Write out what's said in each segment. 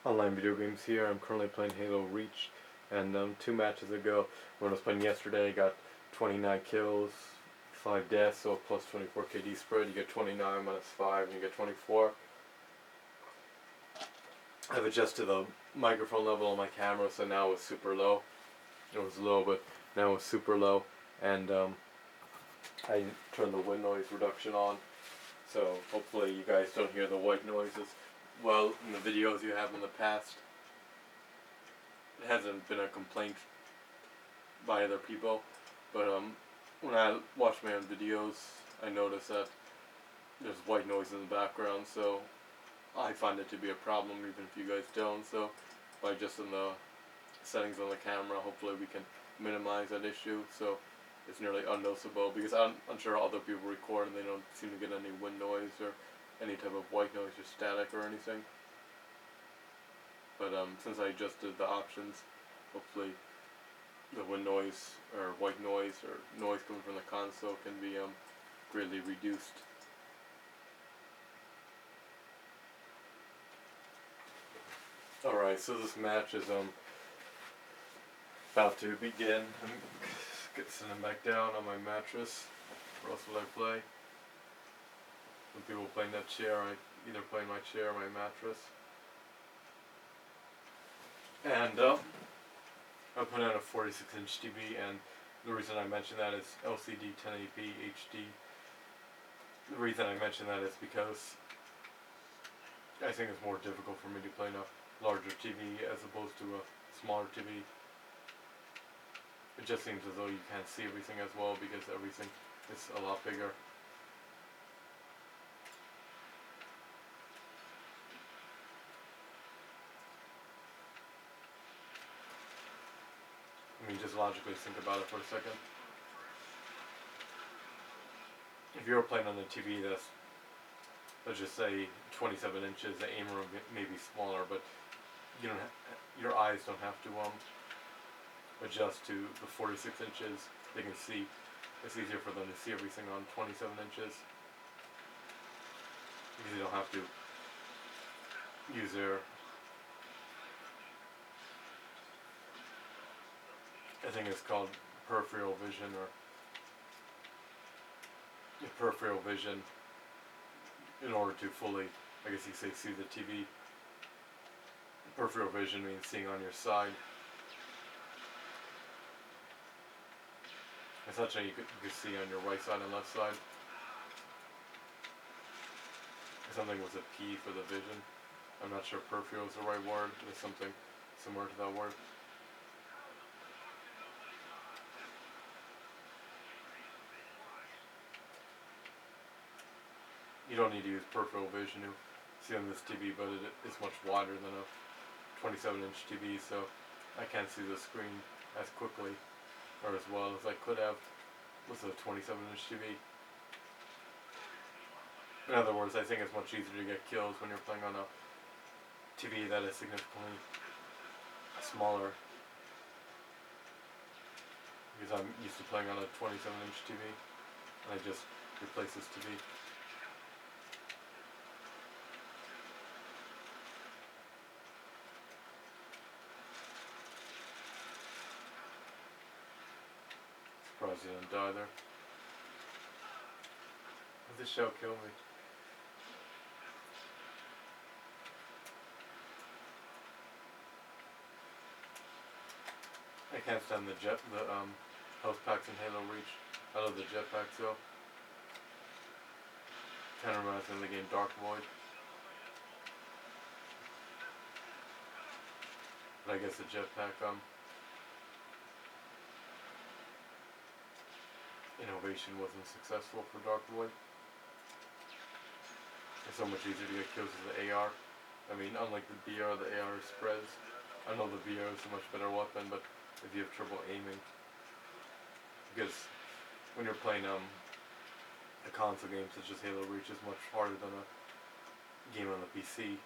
Online video games here. I'm currently playing Halo Reach, and 2 matches ago, when I was playing yesterday, I got 29 kills, 5 deaths, so a plus 24 KD spread. You get 29 minus 5, and you get 24. I've adjusted the microphone level on my camera, so now it's super low. It was low, but now it's super low, and I turned the wind noise reduction on, so hopefully you guys don't hear the white noises well in the videos you have in the past. It hasn't been a complaint by other people, but when I watch my own videos, I notice that there's white noise in the background, so I find it to be a problem even if you guys don't. So by adjusting the settings on the camera, hopefully we can minimize that issue so it's nearly unnoticeable, because I'm sure other people record and they don't seem to get any wind noise or any type of white noise or static or anything. But since I adjusted the options, hopefully the wind noise or white noise or noise coming from the console can be greatly reduced. Alright, so this match is about to begin. I'm sitting back down on my mattress. Where else would I play? When people play in that chair, I either play in my chair or my mattress. And I put on a 46-inch TV, and the reason I mention that is LCD 1080p HD. The reason I mention that is because I think it's more difficult for me to play in a larger TV as opposed to a smaller TV. It just seems as though you can't see everything as well because everything is a lot bigger. I mean, just logically think about it for a second. If you're playing on a TV that's, let's just say, 27 inches, the aim room may be smaller, but you don't your eyes don't have to adjust to the 46 inches. They can see. It's easier for them to see everything on 27 inches. Because they don't have to use their, I think it's called peripheral vision, or peripheral vision, in order to fully, I guess you say, see the TV. Peripheral vision means seeing on your side. Essentially, you could see on your right side and left side. Something was a P for the vision. I'm not sure peripheral is the right word. It's something similar to that word. You don't need to use peripheral vision to see on this TV, but it is much wider than a 27-inch TV, so I can't see the screen as quickly or as well as I could have with a 27-inch TV. In other words, I think it's much easier to get kills when you're playing on a TV that is significantly smaller, because I'm used to playing on a 27-inch TV, and I just replaced this TV. Surprised he didn't die there. Did this shell kill me? I can't stand the health packs in Halo Reach. I love the jetpacks though. Kind of reminds me of the game Dark Void. But I guess the jetpack innovation wasn't successful for Dark Void. It's so much easier to get kills with the AR. I mean, unlike the BR, the AR spreads. I know the BR is a much better weapon, but if you have trouble aiming, because when you're playing a console game such as Halo Reach is much harder than a game on the PC.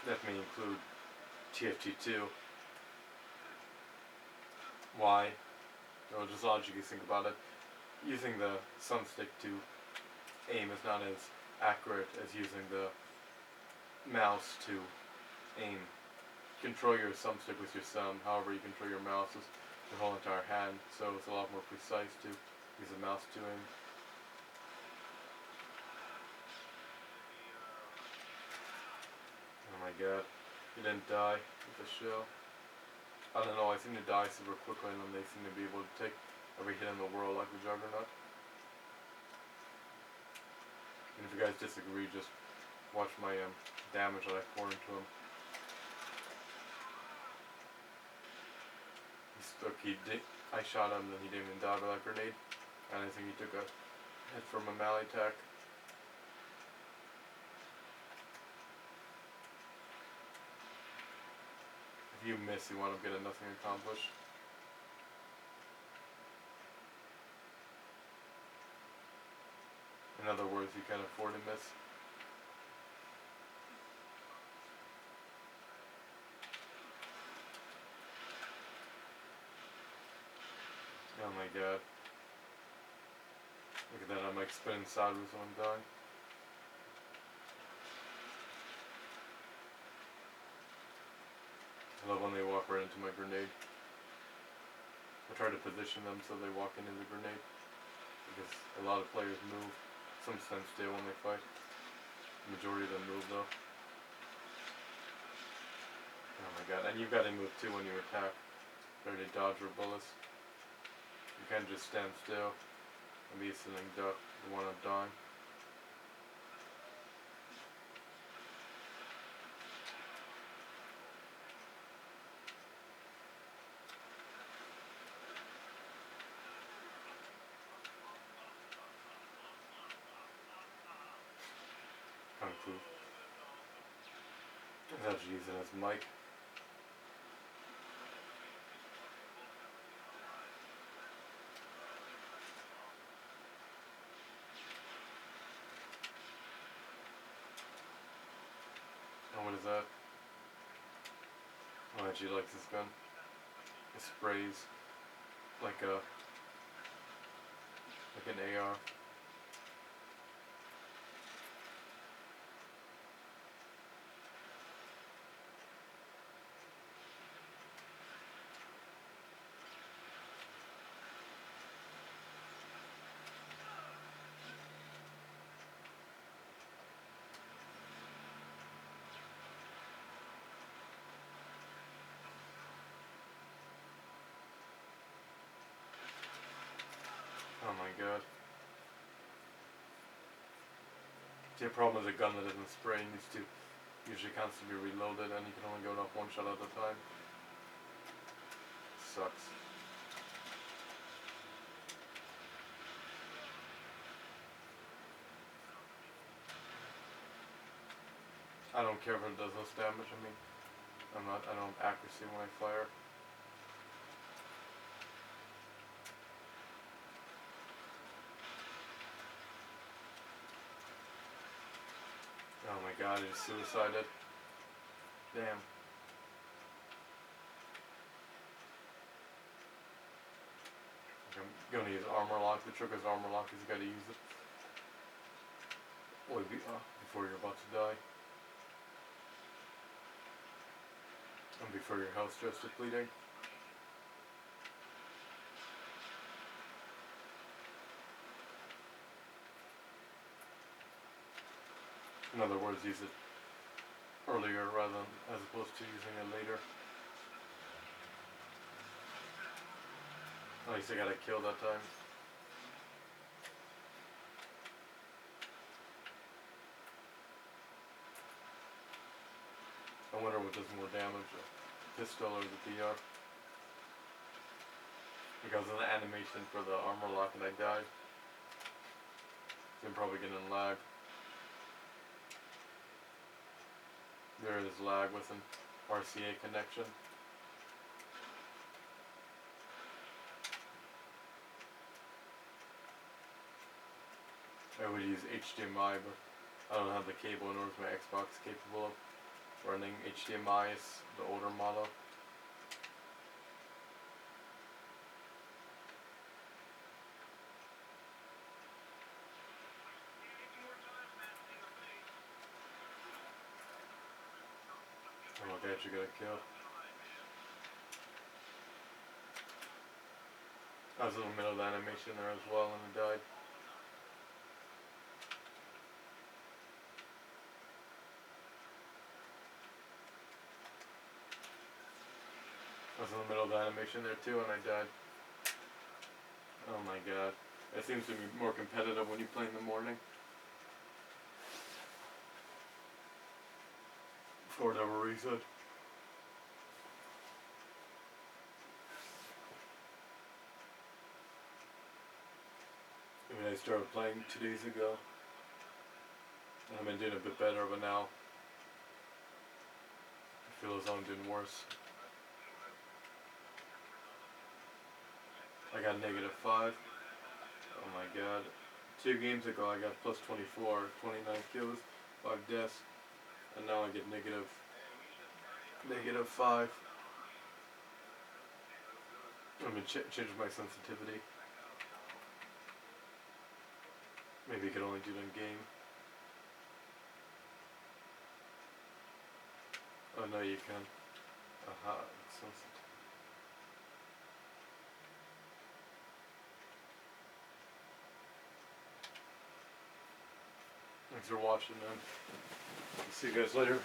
That may include TFT2. Why? Well, just logically think about it. Using the thumbstick to aim is not as accurate as using the mouse to aim. Control your thumbstick with your thumb. However, you control your mouse with your whole entire hand, so it's a lot more precise to use a mouse to aim. Oh my god, he didn't die with the shell. I don't know, I seem to die super quickly and then they seem to be able to take every hit in the world like the Juggernaut. And if you guys disagree, just watch my damage that I pour into him. I shot him, then he didn't even die by that grenade. And I think he took a hit from a melee attack. If you miss, you want to get a nothing accomplished. In other words, you can't afford to miss. Oh my god. Look at that, I'm like spinning sideways when I'm dying. I love when they walk right into my grenade. I try to position them so they walk into the grenade. Because a lot of players move. Some stand still when they fight. The majority of them move though. Oh my god, and you've got to move too when you attack. Ready to dodge your bullets. You can't just stand still and be a sitting duck. You want to die. Kung Fu. I was actually using his mic. Oh, what is that? Oh, I actually like this gun. It sprays like an AR. Oh my god. See, the problem with a gun that doesn't spray needs to usually constantly be reloaded and you can only go off one shot at a time. Sucks. I don't care if it does less damage. I mean, I don't have accuracy when I fire. Oh my god, I just suicided. Damn. I'm gonna use armor lock. The trick is armor lock is you gotta use it before you're about to die. And before your health starts depleting. In other words, use it earlier as opposed to using it later. At least I got a kill that time. I wonder what does more damage, the pistol or the DR. Because of the animation for the armor lock and I died. So I'm probably getting lag. There is lag with an RCA connection. I would use HDMI, but I don't have the cable in order for my Xbox capable of running HDMI. It's the older model. Oh, they actually got killed. I was in the middle of the animation there as well and it died. I was in the middle of the animation there too and I died. Oh my god. It seems to be more competitive when you play in the morning. For whatever reason. I mean, I started playing 2 days ago. And I've been doing a bit better, but now I feel as though I'm doing worse. I got -5. Oh my god. 2 games ago I got plus 24, 29 kills, 5 deaths. And now I get -5. I'm gonna change my sensitivity. Maybe you could only do it in game. Oh no, you can. Aha, it's sensitive. Thanks for watching, man. See you guys later.